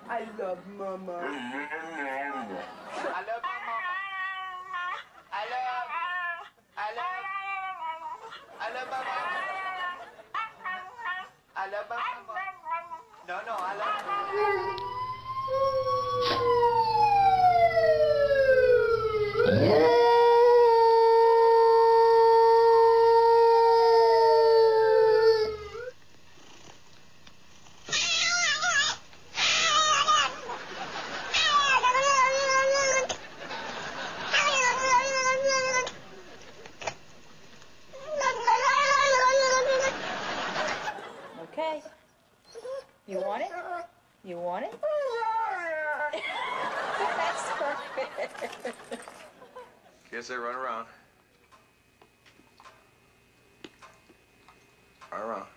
I love Mama. No, I love Okay. You want it? You want it? That's perfect. Guess they run around. Run around.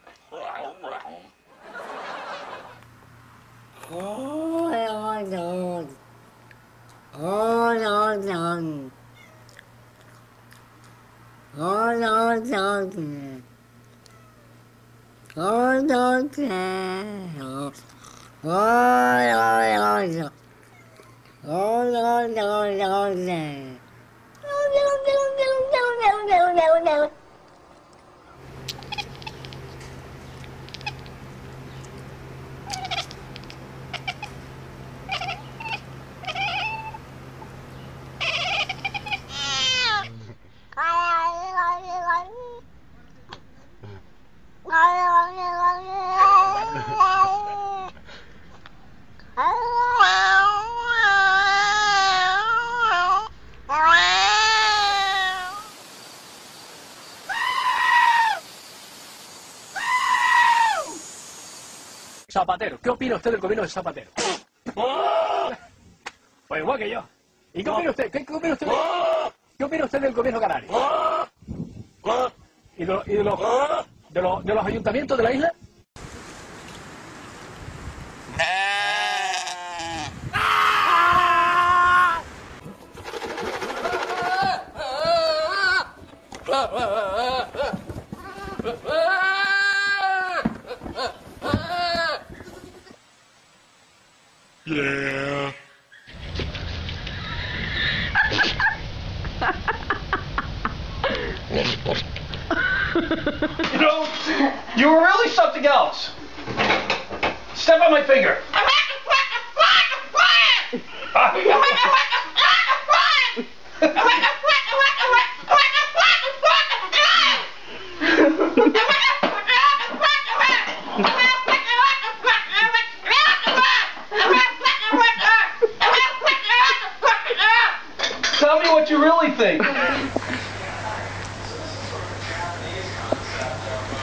Zapatero, ¿qué opina usted del gobierno de Zapatero? Pues igual que yo. ¿Y qué opina usted? ¿Qué opina usted? ¿Qué opina usted del gobierno canario? ¿Y de los ayuntamientos de la isla? Yeah. You know, you were really something else. Step on my finger. Tell me what you really think.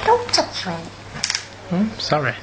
Don't touch me. Sorry.